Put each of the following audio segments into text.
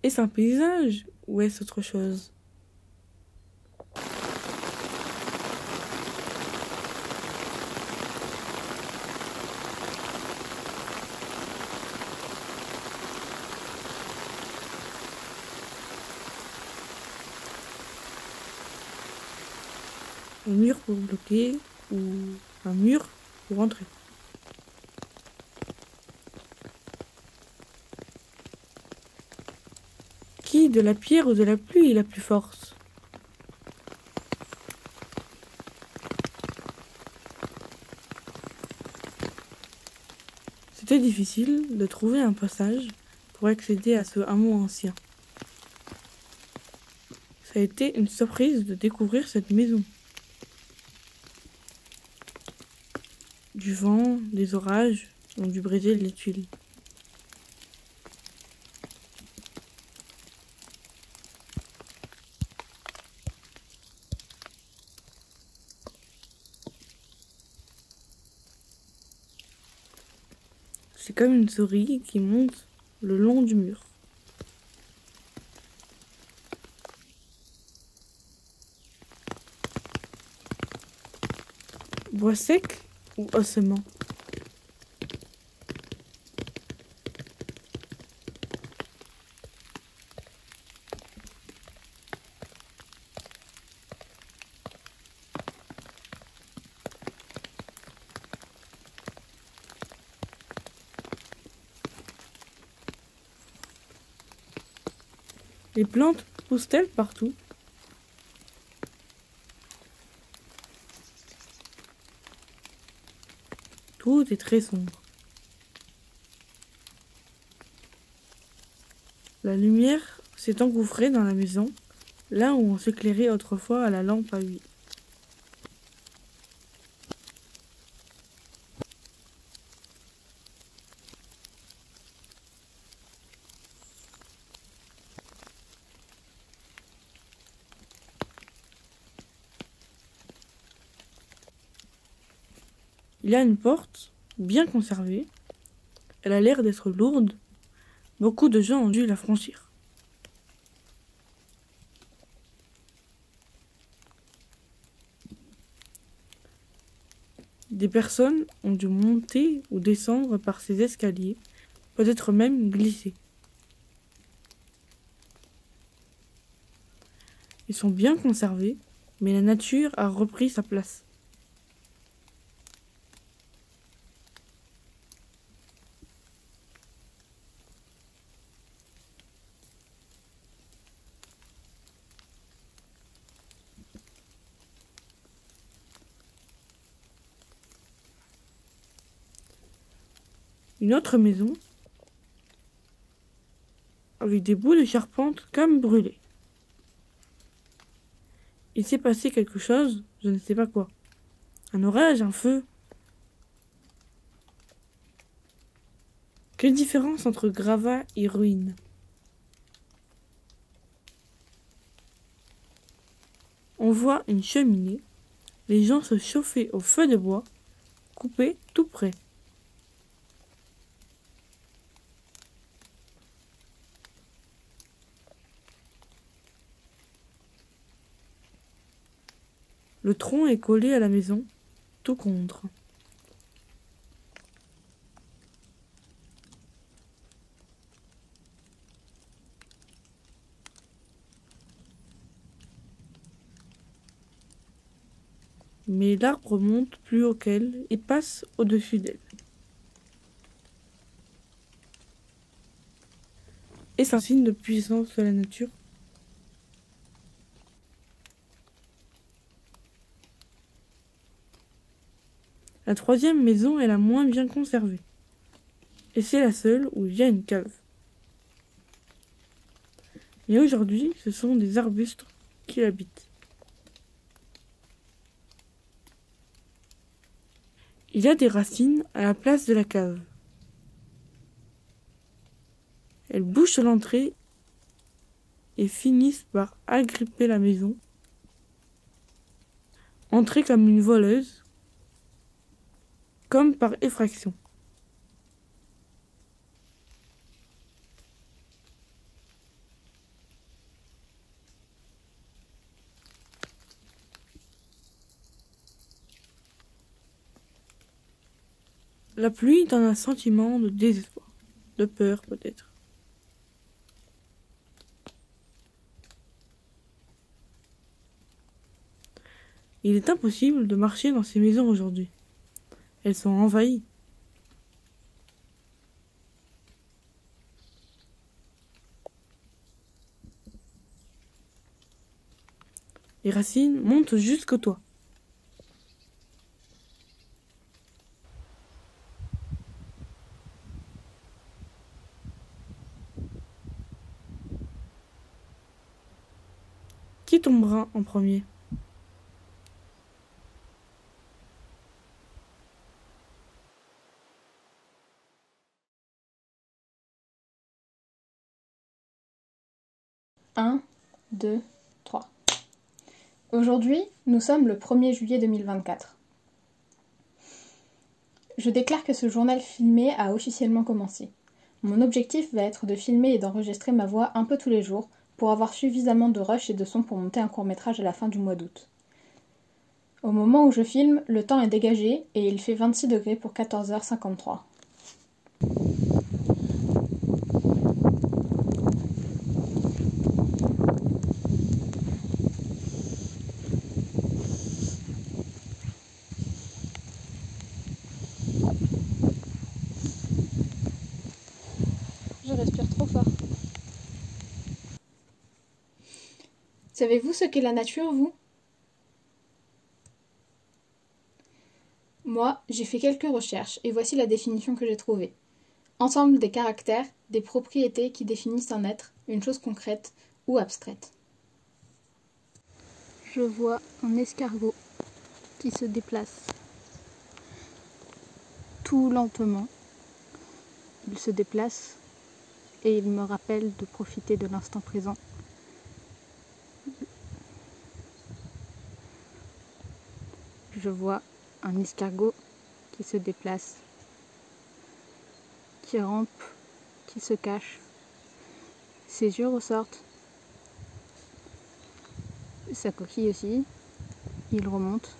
Est-ce un paysage ou est-ce autre chose? Un mur pour bloquer ou un mur pour entrer? Qui, de la pierre ou de la pluie, est la plus forte? C'était difficile de trouver un passage pour accéder à ce hameau ancien. Ça a été une surprise de découvrir cette maison. Du vent, des orages ont dû briser les tuiles. C'est comme une souris qui monte le long du mur. Bois sec ou ossements? Les plantes poussent-elles partout? Tout est très sombre. La lumière s'est engouffrée dans la maison, là où on s'éclairait autrefois à la lampe à huile. Il y a une porte, bien conservée. Elle a l'air d'être lourde. Beaucoup de gens ont dû la franchir. Des personnes ont dû monter ou descendre par ces escaliers, peut-être même glisser. Ils sont bien conservés, mais la nature a repris sa place. Une autre maison, avec des bouts de charpente comme brûlés. Il s'est passé quelque chose, je ne sais pas quoi. Un orage, un feu. Quelle différence entre gravat et ruine? On voit une cheminée. Les gens se chauffaient au feu de bois, coupé tout près. Le tronc est collé à la maison, tout contre. Mais l'arbre monte plus haut qu'elle et passe au-dessus d'elle. Est-ce un signe de puissance de la nature? La troisième maison est la moins bien conservée. Et c'est la seule où il y a une cave. Mais aujourd'hui, ce sont des arbustes qui l'habitent. Il y a des racines à la place de la cave. Elles bouchent l'entrée et finissent par agripper la maison. Entrer comme une voleuse, comme par effraction. La pluie donne un sentiment de désespoir, de peur peut-être. Il est impossible de marcher dans ces maisons aujourd'hui. Elles sont envahies. Les racines montent jusqu'au toit. Qui tombera en premier? Un, 2, 3. Aujourd'hui, nous sommes le 1er juillet 2024. Je déclare que ce journal filmé a officiellement commencé. Mon objectif va être de filmer et d'enregistrer ma voix un peu tous les jours pour avoir suffisamment de rush et de son pour monter un court-métrage à la fin du mois d'août. Au moment où je filme, le temps est dégagé et il fait 26 degrés pour 14h53. Je respire trop fort. Savez-vous ce qu'est la nature, vous ? Moi, j'ai fait quelques recherches et voici la définition que j'ai trouvée. Ensemble des caractères, des propriétés qui définissent un être, une chose concrète ou abstraite. Je vois un escargot qui se déplace tout lentement. Il se déplace et il me rappelle de profiter de l'instant présent. Je vois un escargot qui se déplace, qui rampe, qui se cache. Ses yeux ressortent. Sa coquille aussi. Il remonte.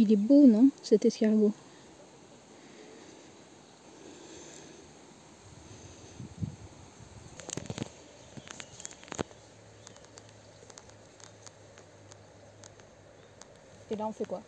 Il est beau, non, cet escargot? Et là, on fait quoi?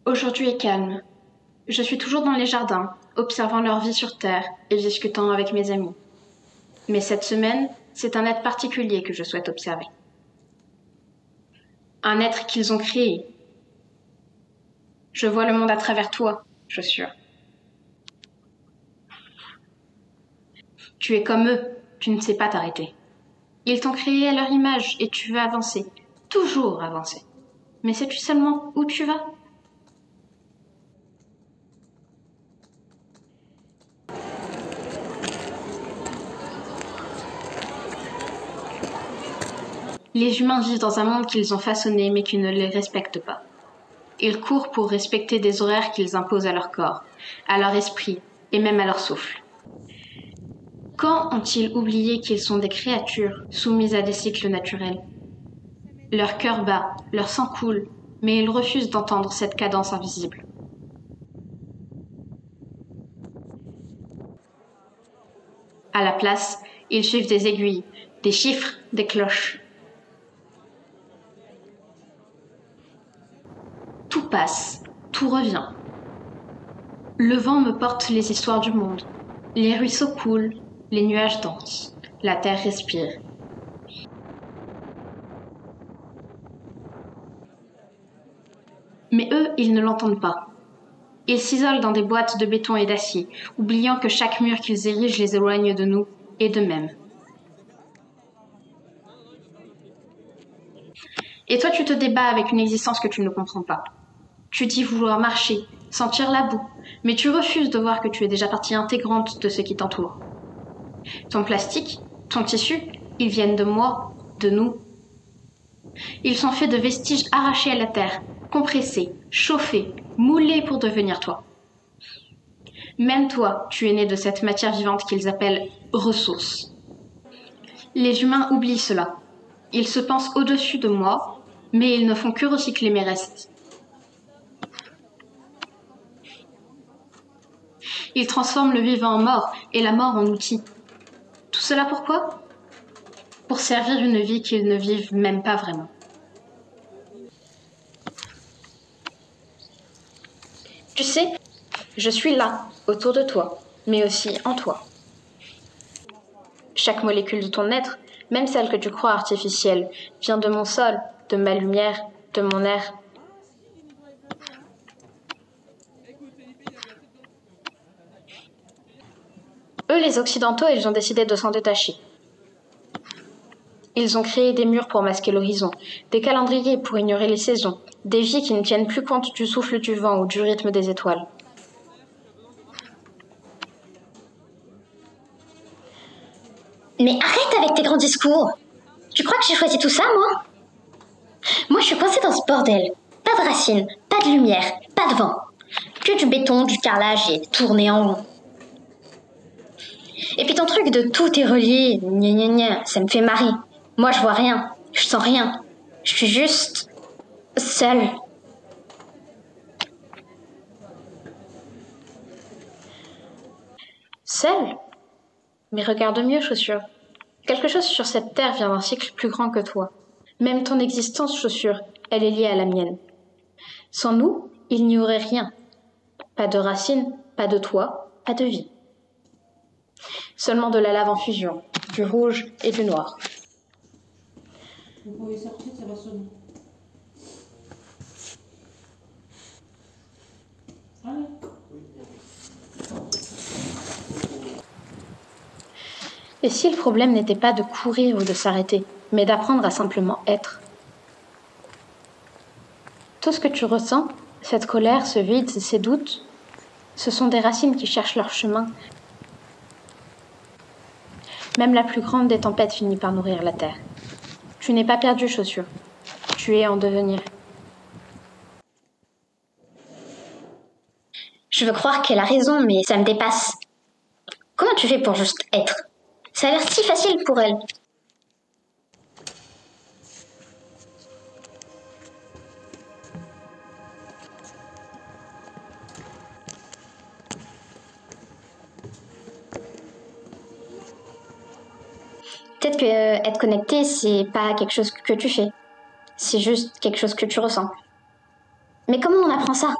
Aujourd'hui est calme. Je suis toujours dans les jardins, observant leur vie sur Terre et discutant avec mes amis. Mais cette semaine, c'est un être particulier que je souhaite observer. Un être qu'ils ont créé. Je vois le monde à travers toi, chaussure. Tu es comme eux, tu ne sais pas t'arrêter. Ils t'ont créé à leur image et tu veux avancer, toujours avancer. Mais sais-tu seulement où tu vas ? Les humains vivent dans un monde qu'ils ont façonné mais qui ne les respecte pas. Ils courent pour respecter des horaires qu'ils imposent à leur corps, à leur esprit et même à leur souffle. Quand ont-ils oublié qu'ils sont des créatures soumises à des cycles naturels ? Leur cœur bat, leur sang coule, mais ils refusent d'entendre cette cadence invisible. À la place, ils suivent des aiguilles, des chiffres, des cloches. Tout passe, tout revient. Le vent me porte les histoires du monde. Les ruisseaux coulent, les nuages dansent, la terre respire. Mais eux, ils ne l'entendent pas. Ils s'isolent dans des boîtes de béton et d'acier, oubliant que chaque mur qu'ils érigent les éloigne de nous et d'eux-mêmes. Et toi, tu te débats avec une existence que tu ne comprends pas. Tu dis vouloir marcher, sentir la boue, mais tu refuses de voir que tu es déjà partie intégrante de ce qui t'entoure. Ton plastique, ton tissu, ils viennent de moi, de nous. Ils sont faits de vestiges arrachés à la terre, compressés, chauffés, moulés pour devenir toi. Même toi, tu es né de cette matière vivante qu'ils appellent ressources. Les humains oublient cela. Ils se pensent au-dessus de moi, mais ils ne font que recycler mes restes. Ils transforment le vivant en mort et la mort en outil. Tout cela pourquoi ? Pour servir une vie qu'ils ne vivent même pas vraiment. Tu sais, je suis là, autour de toi, mais aussi en toi. Chaque molécule de ton être, même celle que tu crois artificielle, vient de mon sol, de ma lumière, de mon air. Eux, les Occidentaux, ils ont décidé de s'en détacher. Ils ont créé des murs pour masquer l'horizon, des calendriers pour ignorer les saisons, des vies qui ne tiennent plus compte du souffle du vent ou du rythme des étoiles. Mais arrête avec tes grands discours. Tu crois que j'ai choisi tout ça, moi ? Moi, je suis coincée dans ce bordel. Pas de racines, pas de lumière, pas de vent. Que du béton, du carrelage et tourner en rond. Et puis ton truc de tout est relié, gna gna gna, ça me fait marrer. Moi, je vois rien, je sens rien. Je suis juste seule. Seule ? Mais regarde mieux, chaussure. Quelque chose sur cette terre vient d'un cycle plus grand que toi. Même ton existence, chaussure, elle est liée à la mienne. Sans nous, il n'y aurait rien. Pas de racines, pas de toit, pas de vie. Seulement de la lave en fusion, du rouge et du noir. Vous pouvez sortir, ça va sonner. Allez. Et si le problème n'était pas de courir ou de s'arrêter, mais d'apprendre à simplement être ? Tout ce que tu ressens, cette colère, ce vide, ces doutes, ce sont des racines qui cherchent leur chemin. Même la plus grande des tempêtes finit par nourrir la terre. Tu n'es pas perdu, chaussure. Tu es en devenir. Je veux croire qu'elle a raison, mais ça me dépasse. Comment tu fais pour juste être ? Ça a l'air si facile pour elle. Peut-être que être connecté, c'est pas quelque chose que tu fais. C'est juste quelque chose que tu ressens. Mais comment on apprend ça ?